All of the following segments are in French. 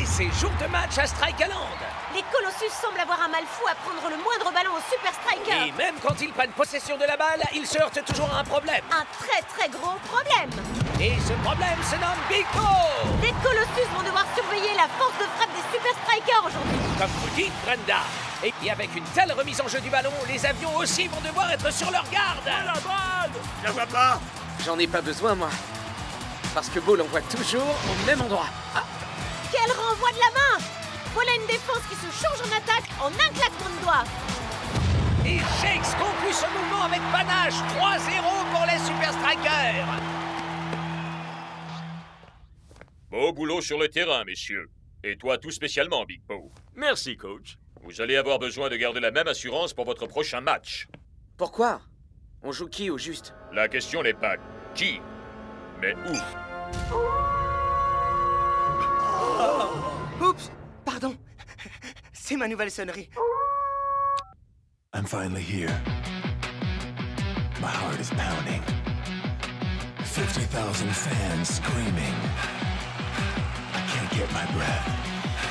Et c'est jour de match à Strikeland. Les Colossus semblent avoir un mal fou à prendre le moindre ballon au Super Striker. Et même quand ils prennent possession de la balle, ils se heurtent toujours à un problème. Un très gros problème. Et ce problème se nomme Big Bo. Les Colossus vont devoir surveiller la force de frappe des Super Strikers aujourd'hui. Comme vous dites, Brenda. Et puis avec une telle remise en jeu du ballon, les avions aussi vont devoir être sur leur garde. La balle! Je la vois pas. J'en ai pas besoin, moi. Parce que Bo l'envoie toujours au même endroit. Ah, Quel renvoi de la main! Voilà une défense qui se change en attaque en un claquement de doigts. Et Shakes conclut ce mouvement avec panache. 3-0 pour les Super Strikers. Beau boulot sur le terrain, messieurs. Et toi tout spécialement, Big Bo. Merci, coach. Vous allez avoir besoin de garder la même assurance pour votre prochain match. pourquoi? On joue qui au juste? La question n'est pas qui, mais où. Oups, pardon. C'est ma nouvelle sonnerie. I'm finally here. My heart is pounding. 50,000 fans screaming. I can't get my breath.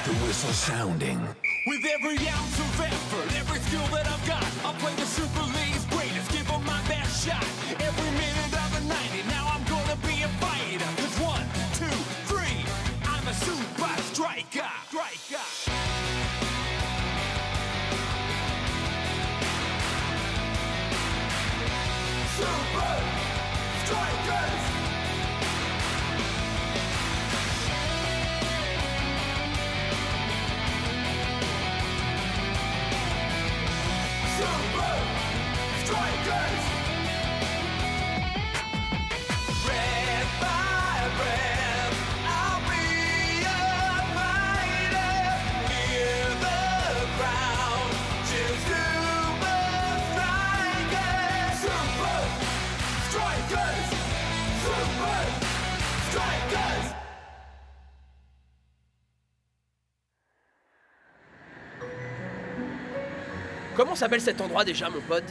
The whistle sounding. With every ounce of effort, every skill that I've got, I'll play the Super League's greatest, give them my best shot. Every minute of the 90, now I'm gonna be a fighter. 'Cause 1, 2, 3, I'm a super striker. Super Strikers! Super Strikers! Red by red, I'll be a fighter. Hear the crowd cheer Super Strikers! Super Strikers! Super Strikers! Comment s'appelle cet endroit déjà, mon pote?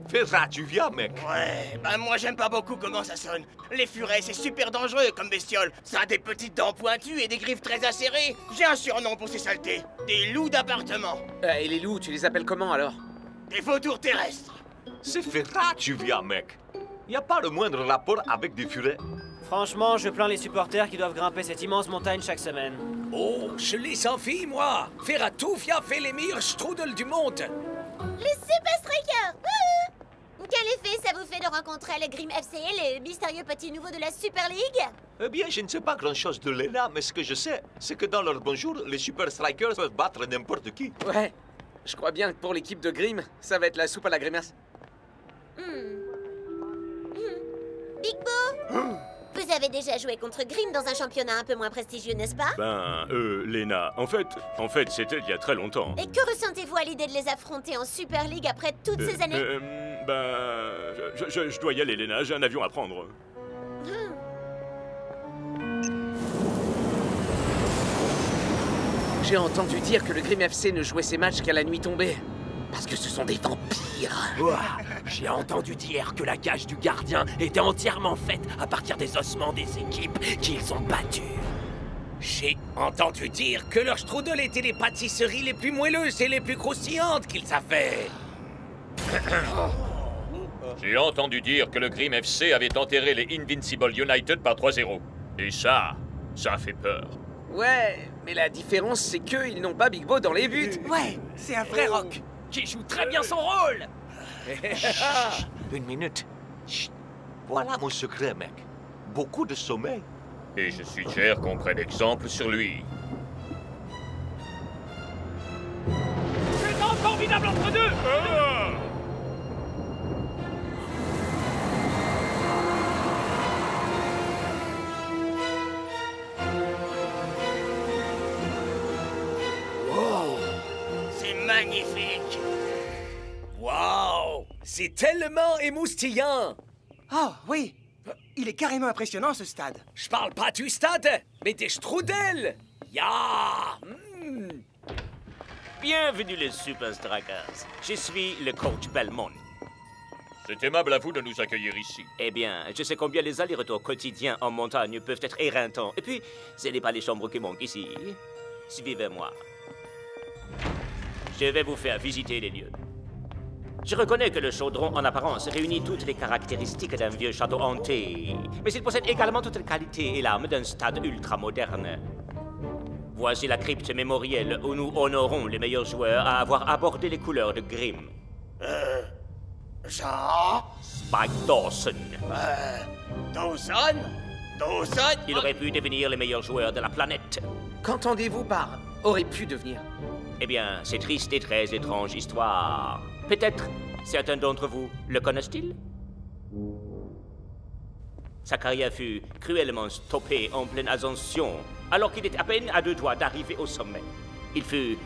Ferrat, tu viens, mec. Ouais, bah moi j'aime pas beaucoup comment ça sonne. Les furets, c'est super dangereux comme bestiole. Ça a des petites dents pointues et des griffes très acérées. J'ai un surnom pour ces saletés. Des loups d'appartement. Et les loups, tu les appelles comment alors? Des vautours terrestres. C'est Ferrat, tu viens, mec. Y a pas le moindre rapport avec des furets. Franchement, je plains les supporters qui doivent grimper cette immense montagne chaque semaine. Oh, je les sans fille, moi. Ferratoufia fait les meilleurs strudels du monde. Les Super Strikers! Wouhou! Quel effet ça vous fait de rencontrer le Grim FC, les mystérieux petits nouveaux de la Super League? Eh bien, je ne sais pas grand-chose de Lena, mais ce que je sais, c'est que dans leur bonjour, les Super Strikers peuvent battre n'importe qui. Ouais, je crois bien que pour l'équipe de Grimm, ça va être la soupe à la grimace. Big Bo? Vous avez déjà joué contre Grimm dans un championnat un peu moins prestigieux, n'est-ce pas? Léna, en fait, c'était il y a très longtemps. Et que ressentez-vous à l'idée de les affronter en Super League après toutes ces années? Je dois y aller, Léna, j'ai un avion à prendre. J'ai entendu dire que le Grimm FC ne jouait ses matchs qu'à la nuit tombée. Parce que ce sont des vampires. Ouah, j'ai entendu dire que la cage du gardien était entièrement faite à partir des ossements des équipes qu'ils ont battues. J'ai entendu dire que leur strudel était les pâtisseries les plus moelleuses et les plus croustillantes qu'ils savaient. J'ai entendu dire que le Grim FC avait enterré les Invincible United par 3-0. Et ça fait peur. Ouais, mais la différence, c'est qu'ils n'ont pas Big Bo dans les buts. Ouais, c'est un vrai rock. Qui joue très bien son rôle. Une minute. Chut. Voilà mon secret, mec. Beaucoup de sommeil. Et je suggère qu'on prenne exemple sur lui. C'est un formidable entre deux. C'est magnifique. Waouh! C'est tellement émoustillant! Oh, oui. Il est carrément impressionnant, ce stade. Je parle pas du stade, mais des strudels! Ya! Bienvenue les Super Strikers. Je suis le coach Belmont. C'est aimable à vous de nous accueillir ici. Eh bien, je sais combien les allers-retours quotidiens en montagne peuvent être éreintants. Et puis, ce n'est pas les chambres qui manquent ici. Suivez-moi. Je vais vous faire visiter les lieux. Je reconnais que le chaudron, en apparence, réunit toutes les caractéristiques d'un vieux château hanté, mais il possède également toutes les qualités et l'âme d'un stade ultramoderne. Voici la crypte mémorielle où nous honorons les meilleurs joueurs à avoir abordé les couleurs de Grimm. Jean? Spike Dawson. Dawson? Dawson? Il aurait pu devenir les meilleurs joueurs de la planète. Qu'entendez-vous par « aurait pu devenir » ? Eh bien, c'est triste et très étrange histoire. Peut-être certains d'entre vous le connaissent-ils? Sa carrière fut cruellement stoppée en pleine ascension, alors qu'il était à peine à 2 doigts d'arriver au sommet. Il fut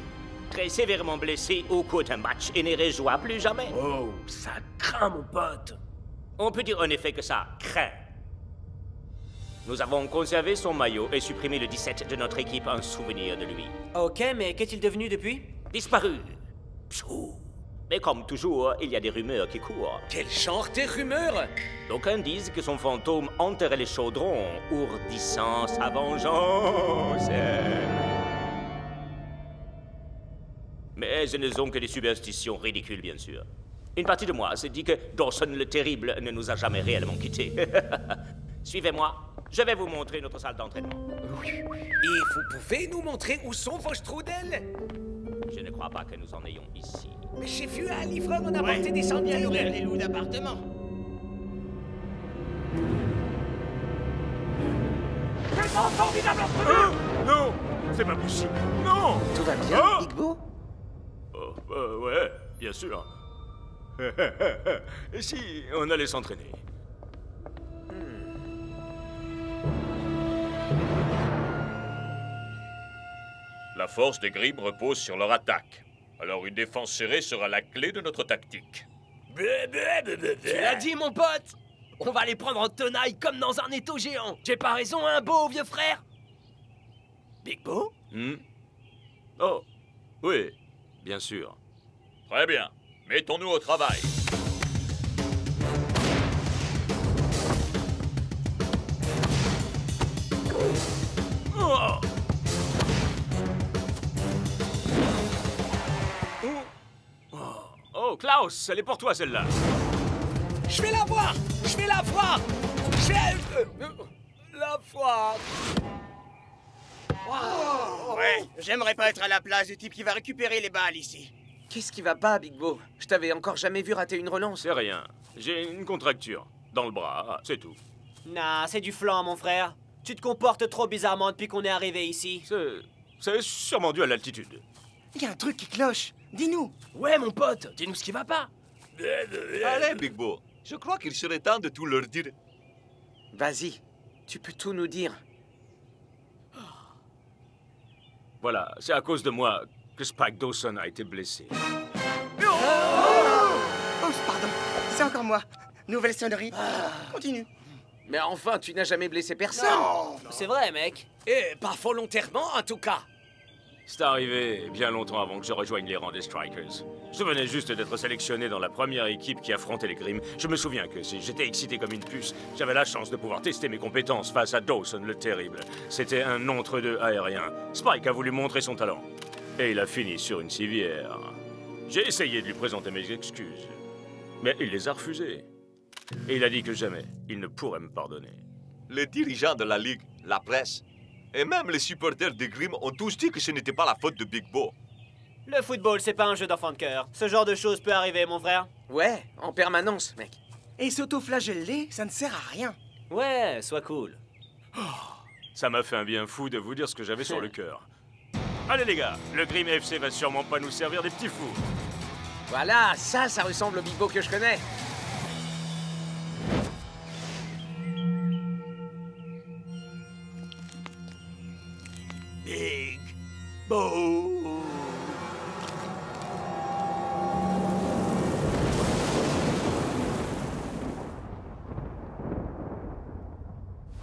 très sévèrement blessé au cours d'un match et ne rejoua plus jamais. Oh, ça craint, mon pote. On peut dire en effet que ça craint. Nous avons conservé son maillot et supprimé le 17 de notre équipe en souvenir de lui. Ok, mais qu'est-il devenu depuis? Disparu. Pshou. Mais comme toujours, il y a des rumeurs qui courent. Quel genre de rumeurs? D'aucuns disent que son fantôme enterrait les chaudrons, ourdissant sa vengeance. Mais ce ne sont que des superstitions ridicules, bien sûr. Une partie de moi se dit que Dawson le Terrible ne nous a jamais réellement quittés. Suivez-moi, je vais vous montrer notre salle d'entraînement. Et vous pouvez nous montrer où sont vos strudels? Je ne crois pas que nous en ayons ici. Mais j'ai vu un livreur en apporter des centaines. Nourrir les loups d'appartement. Non, c'est pas possible. Non. Tout va bien, Ah Big Bo? Ouais, bien sûr. Et si on allait s'entraîner? La force des Grimm repose sur leur attaque. Alors une défense serrée sera la clé de notre tactique. Tu l'as dit, mon pote. On va les prendre en tenaille comme dans un étau géant. J'ai pas raison, hein, Beau, vieux frère? Big Bo? Oh, oui, bien sûr. Très bien. Mettons-nous au travail. Oh. Oh, Klaus, elle est pour toi, celle-là. Je vais la voir! Je vais la voir! Je vais la voir! Ouais, j'aimerais pas être à la place du type qui va récupérer les balles ici. Qu'est-ce qui va pas, Big Bo? Je t'avais encore jamais vu rater une relance. C'est rien. J'ai une contracture dans le bras, c'est tout. Nah, c'est du flan, mon frère. Tu te comportes trop bizarrement depuis qu'on est arrivé ici. C'est sûrement dû à l'altitude. Il y a un truc qui cloche. Dis-nous. Ouais, mon pote, dis-nous ce qui va pas. Allez, Big Bo. Je crois qu'il serait temps de tout leur dire. Vas-y, tu peux tout nous dire. Voilà, c'est à cause de moi que Spike Dawson a été blessé. Oh, pardon. C'est encore moi. Nouvelle sonnerie. Continue. Mais enfin, tu n'as jamais blessé personne. Non. C'est vrai, mec. Et pas volontairement, en tout cas. C'est arrivé bien longtemps avant que je rejoigne les rangs des Strikers. Je venais juste d'être sélectionné dans la première équipe qui affrontait les Grimm. Je me souviens que si j'étais excité comme une puce, j'avais la chance de pouvoir tester mes compétences face à Dawson le Terrible. C'était un entre-deux aérien. Spike a voulu montrer son talent. Et il a fini sur une civière. J'ai essayé de lui présenter mes excuses. Mais il les a refusées. Et il a dit que jamais il ne pourrait me pardonner. Les dirigeants de la Ligue, la presse, et même les supporters des Grimm ont tous dit que ce n'était pas la faute de Big Bo. Le football, c'est pas un jeu d'enfant de cœur. Ce genre de choses peut arriver, mon frère. Ouais, en permanence, mec. Et s'auto-flageller, ça ne sert à rien. Ouais, sois cool. Ça m'a fait un bien fou de vous dire ce que j'avais sur le cœur. Allez les gars, le Grimm FC va sûrement pas nous servir des petits fous. Voilà, ça ressemble au Big Bo que je connais. Big Bo.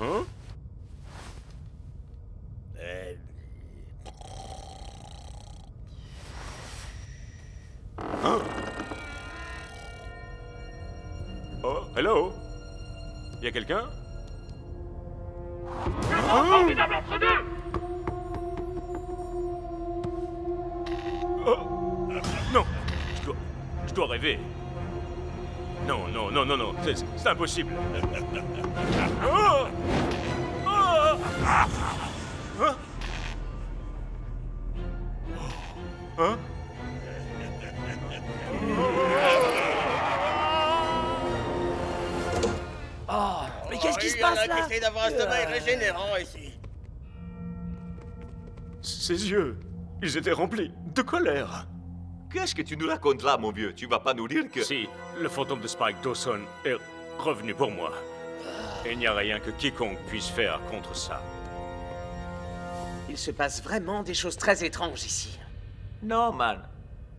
Hein? Hein? Oh, hello? Y a quelqu'un? dois rêver. Non, non, non, non, non, c'est impossible. Oh! Oh! Hein? Hein? Oh, mais qu'est-ce qui se passe là? Il y en a qui essaient d'avoir un sommeil régénérant ici. Ses yeux, ils étaient remplis de colère. Qu'est-ce que tu nous racontes là, mon vieux? Tu vas pas nous dire que... Si, le fantôme de Spike Dawson est revenu pour moi. Et il n'y a rien que quiconque puisse faire contre ça. Il se passe vraiment des choses très étranges ici. Non, man.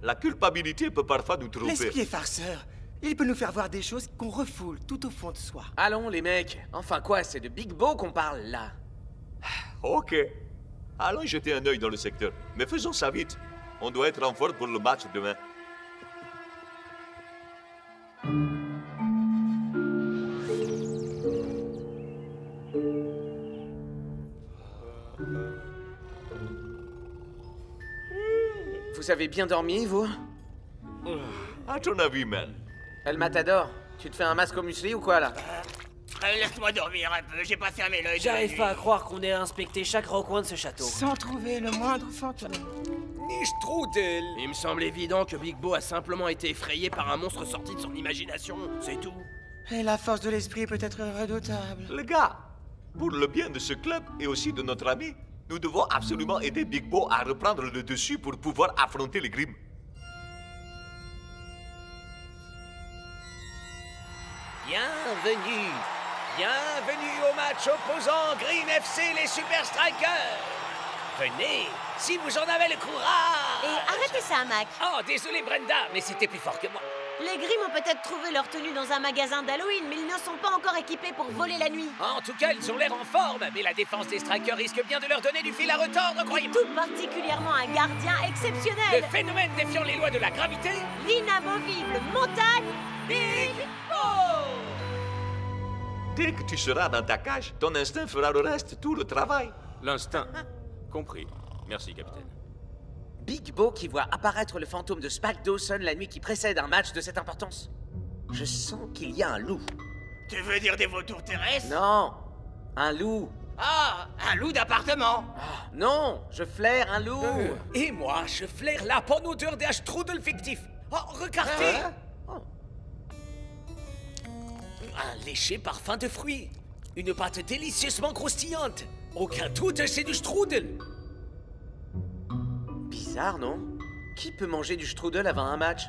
La culpabilité peut parfois nous tromper. L'esprit est farceur. Il peut nous faire voir des choses qu'on refoule tout au fond de soi. Allons, les mecs. Enfin quoi, c'est de Big Bo qu'on parle, là. Ok. Allons jeter un œil dans le secteur. Mais faisons ça vite. On doit être en forme pour le match demain. Vous avez bien dormi, vous? À ton avis, man? El Matador, tu te fais un masque au muesli ou quoi, là? Laisse-moi dormir un peu, j'ai pas fermé l'œil. J'arrive pas à croire qu'on ait inspecté chaque recoin de ce château. Sans trouver le moindre fantôme. Ni strudel. Il me semble évident que Big Bo a simplement été effrayé par un monstre sorti de son imagination, c'est tout. Et la force de l'esprit peut être redoutable. Les gars, pour le bien de ce club et aussi de notre ami, nous devons absolument aider Big Bo à reprendre le dessus pour pouvoir affronter les Grimm. Bienvenue. Bienvenue au match opposant Grimm FC les Super Strikers. Venez, si vous en avez le courage. Et arrêtez ça, Mac. Oh, désolé Brenda, mais c'était plus fort que moi. Les Grimm ont peut-être trouvé leur tenue dans un magasin d'Halloween, mais ils ne sont pas encore équipés pour voler la nuit. En tout cas, ils ont l'air en forme, mais la défense des Strikers risque bien de leur donner du fil à retordre, croyez-moi. Tout particulièrement un gardien exceptionnel. Le phénomène défiant les lois de la gravité. L'inamovible montagne Big Bo. Dès que tu seras dans ta cage, ton instinct fera le reste, tout le travail. L'instinct. Compris. Merci, capitaine. Big Bo qui voit apparaître le fantôme de Spike Dawson la nuit qui précède un match de cette importance. Je sens qu'il y a un loup. Tu veux dire des vautours terrestres? Non, un loup. Ah, un loup d'appartement. Ah, non, je flaire un loup. Et moi, je flaire la bonne odeur d'un strudel fictif. Oh, regardez. Un léger parfum de fruits. Une pâte délicieusement croustillante. Aucun doute, c'est du strudel. Bizarre, non? Qui peut manger du strudel avant un match?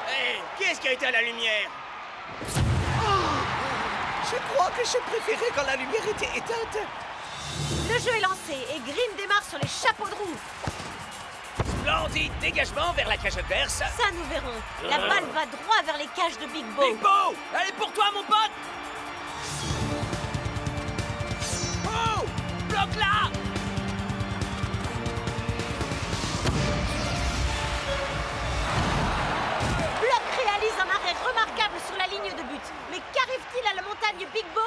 Hé, qui est-ce qui a été à la lumière? Je crois que je préférais quand la lumière était éteinte. Le jeu est lancé et Grimm démarre sur les chapeaux de roue. Splendide dégagement vers la cage adverse. Ça, nous verrons. La balle va droit vers les cages de Big Bo. Big Bo, elle est pour toi, mon pote. Oh, bloque-la. Block réalise un arrêt remarquable sur la ligne de but. Mais qu'arrive-t-il à la montagne Big Bo?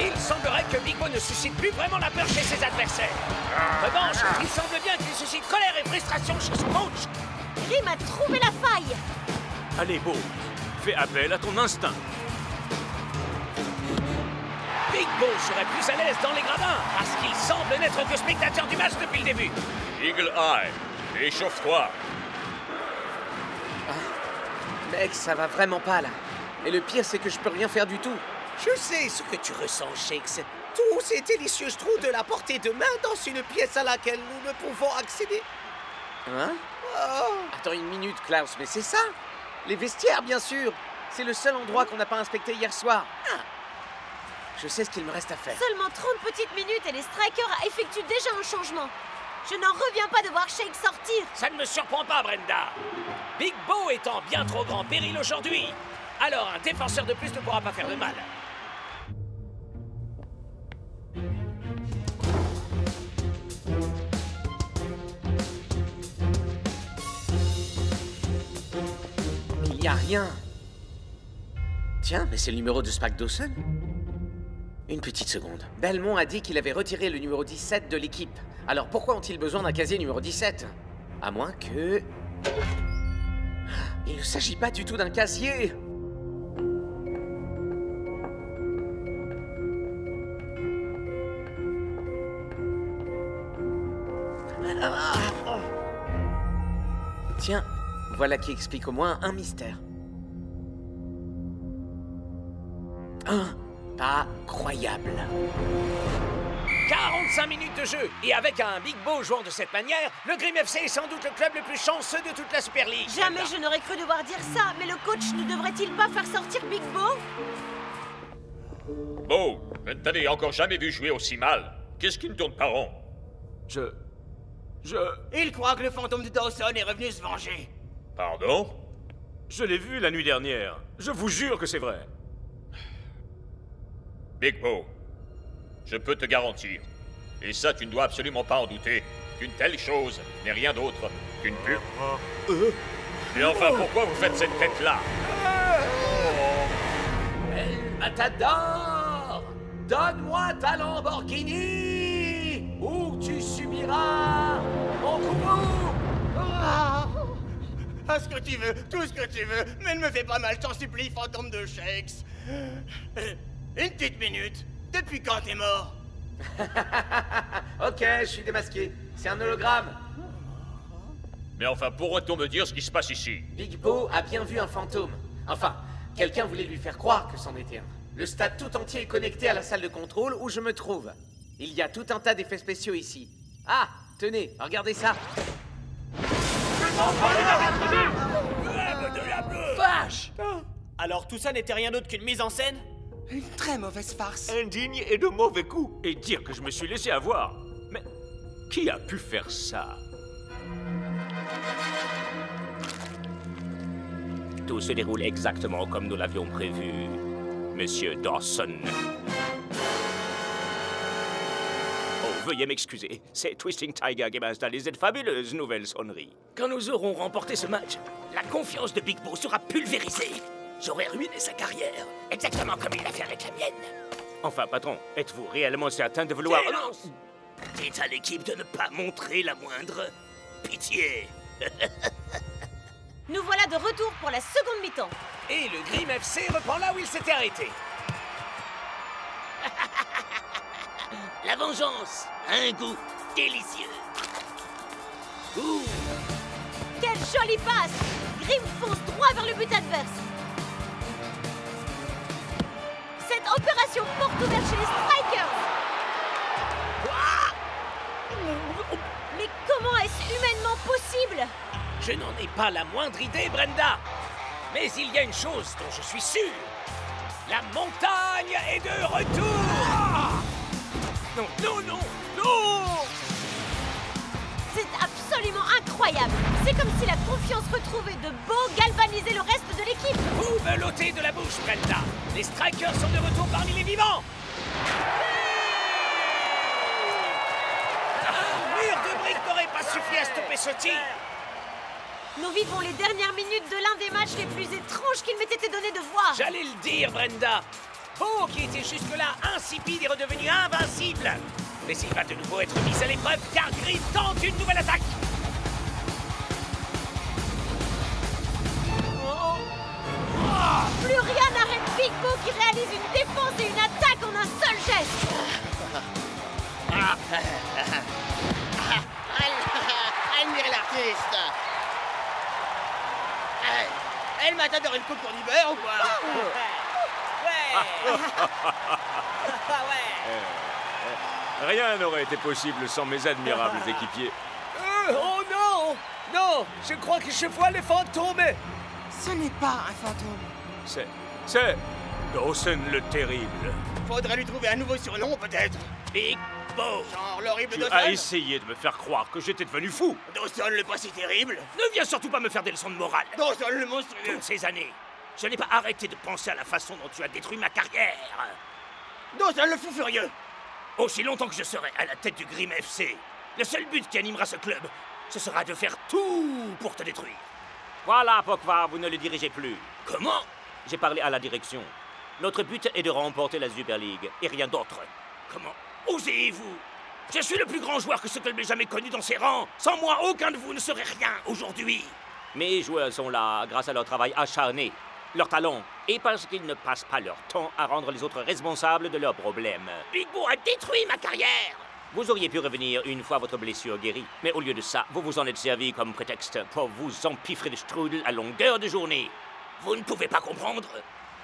Il semblerait que Big Bo ne suscite plus vraiment la peur chez ses adversaires. En revanche, il semble bien qu'il suscite colère et frustration chez son coach. Grimm a trouvé la faille. Allez, Bo, fais appel à ton instinct. Big Bo serait plus à l'aise dans les gradins, parce qu'il semble n'être que spectateur du match depuis le début. Eagle Eye, échauffe-toi. Mec, ça va vraiment pas, là. Et le pire, c'est que je peux rien faire du tout. Je sais ce que tu ressens, Shakes. Tous ces délicieux strudels à portée de main dans une pièce à laquelle nous ne pouvons accéder. Hein? Oh. Attends une minute, Klaus, mais c'est ça? Les vestiaires, bien sûr. C'est le seul endroit qu'on n'a pas inspecté hier soir. Je sais ce qu'il me reste à faire. Seulement 30 petites minutes et les Strikers effectuent déjà un changement. Je n'en reviens pas de voir Shake sortir. Ça ne me surprend pas, Brenda. Big Bo est en bien trop grand péril aujourd'hui. Alors un défenseur de plus ne pourra pas faire de mal. y a rien. Tiens, mais c'est le numéro de Spike Dawson. Une petite seconde. Belmont a dit qu'il avait retiré le numéro 17 de l'équipe. Alors pourquoi ont-ils besoin d'un casier numéro 17? À moins que... Il ne s'agit pas du tout d'un casier. Tiens, voilà qui explique au moins un mystère. Incroyable. 45 minutes de jeu, et avec un Big Bo jouant de cette manière, le Grim FC est sans doute le club le plus chanceux de toute la Super League. Jamais je n'aurais cru devoir dire ça, mais le coach ne devrait-il pas faire sortir Big Bo? Bo, je ne t'avais encore jamais vu jouer aussi mal. Qu'est-ce qui ne tourne pas rond? Il croit que le fantôme de Dawson est revenu se venger. Pardon? Je l'ai vu la nuit dernière. Je vous jure que c'est vrai. Big Bo, je peux te garantir, et ça tu ne dois absolument pas en douter, qu'une telle chose n'est rien d'autre qu'une pure... Et enfin, pourquoi vous faites cette tête-là? El Matador, donne-moi ta Lamborghini, ou tu subiras mon coup. Ah, ce que tu veux, tout ce que tu veux, mais ne me fais pas mal, t'en supplie, fantôme de Shakes. Une petite minute, depuis quand t'es mort? Ok, je suis démasqué. C'est un hologramme. Mais enfin, pourrait-on me dire ce qui se passe ici? Big Bo a bien vu un fantôme. Enfin, quelqu'un voulait lui faire croire que c'en était un. Le stade tout entier est connecté à la salle de contrôle où je me trouve. Il y a tout un tas d'effets spéciaux ici. Ah, tenez, regardez ça. Vache! Alors tout ça n'était rien d'autre qu'une mise en scène? Une très mauvaise farce. Indigne et de mauvais coups. Et dire que je me suis laissé avoir. Mais qui a pu faire ça? Tout se déroule exactement comme nous l'avions prévu, Monsieur Dawson. Oh, veuillez m'excuser. C'est Twisting Tiger qui m'a installé cette fabuleuse nouvelle sonnerie. Quand nous aurons remporté ce match, la confiance de Big Bo sera pulvérisée. J'aurais ruiné sa carrière, exactement comme il l'a fait avec la mienne. Enfin, patron, êtes-vous réellement certain de vouloir... Silence! Dites à l'équipe de ne pas montrer la moindre pitié. Nous voilà de retour pour la seconde mi-temps. Et le Grim FC reprend là où il s'était arrêté. La vengeance a un goût délicieux. Ouh. Quelle jolie passe! Grim fonce droit vers le but adverse. Cette opération porte ouverte chez les Strikers. Mais comment est-ce humainement possible? Je n'en ai pas la moindre idée, Brenda. Mais il y a une chose dont je suis sûr. La montagne est de retour. Non, non, non, non! C'est absolument incroyable. C'est comme si la confiance retrouvée de Bo galvanisait le reste de l'équipe. Vous me l'ôtez de la bouche, Brenda. Les Strikers sont de retour parmi les vivants. Un mur de briques n'aurait pas suffi à stopper ce tir. Nous vivons les dernières minutes de l'un des matchs les plus étranges qu'il m'ait été donné de voir. J'allais le dire, Brenda. Bo, qui était jusque-là insipide, est redevenu invincible. Mais il va de nouveau être mis à l'épreuve car Grim tente une nouvelle attaque. Plus rien n'arrête Big Bo qui réalise une défense et une attaque en un seul geste. Admirez l'artiste. Elle m'a t'adoré une coupe pour du beurre ou quoi? Rien n'aurait été possible sans mes admirables équipiers. Oh non! Non! Je crois que je vois le fantôme! Ce n'est pas un fantôme. C'est Dawson le terrible. Faudrait lui trouver un nouveau surnom, peut-être. Big Bo. Genre l'horrible Tu Dawson. as essayé de me faire croire que j'étais devenu fou. Dawson le pas si terrible. Ne viens surtout pas me faire des leçons de morale. Dawson le monstrueux. Toutes ces années, je n'ai pas arrêté de penser à la façon dont tu as détruit ma carrière. Dawson le fou furieux. Aussi longtemps que je serai à la tête du Grim FC, le seul but qui animera ce club, ce sera de faire tout pour te détruire. Voilà pourquoi vous ne le dirigez plus. Comment? J'ai parlé à la direction. Notre but est de remporter la Super League, et rien d'autre. Comment osez-vous? Je suis le plus grand joueur que ce club ait jamais connu dans ses rangs. Sans moi, aucun de vous ne serait rien aujourd'hui. Mes joueurs sont là grâce à leur travail acharné, leur talent, et parce qu'ils ne passent pas leur temps à rendre les autres responsables de leurs problèmes. Big Bo a détruit ma carrière. Vous auriez pu revenir une fois votre blessure guérie, mais au lieu de ça, vous vous en êtes servi comme prétexte pour vous empiffrer de strudel à longueur de journée. Vous ne pouvez pas comprendre.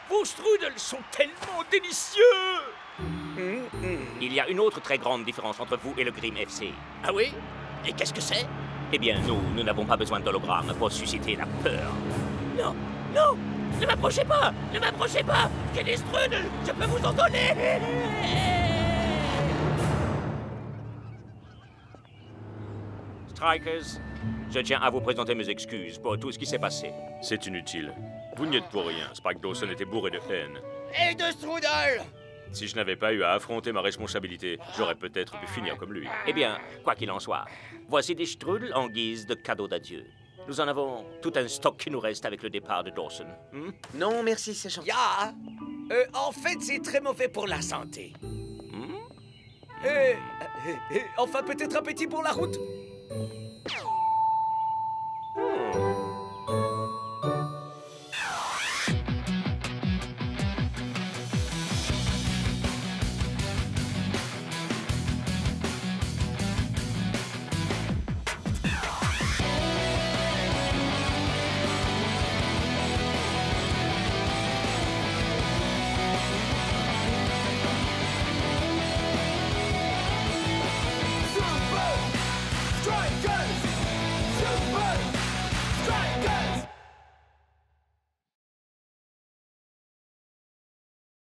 Vos strudels sont tellement délicieux. Il y a une autre très grande différence entre vous et le Grimm FC. Ah oui? Et qu'est-ce que c'est? Eh bien, nous n'avons pas besoin d'hologramme pour susciter la peur. Non, non, ne m'approchez pas, ne m'approchez pas. J'ai des strudels, je peux vous en donner. Strikers, je tiens à vous présenter mes excuses pour tout ce qui s'est passé. C'est inutile. Vous n'y êtes pour rien. Spike Dawson était bourré de haine. Et de strudel! Si je n'avais pas eu à affronter ma responsabilité, j'aurais peut-être pu finir comme lui. Eh bien, quoi qu'il en soit, voici des strudels en guise de cadeau d'adieu. Nous en avons tout un stock qui nous reste avec le départ de Dawson. Non, merci, c'est gentil. En fait, c'est très mauvais pour la santé. Enfin, peut-être un petit pour la route.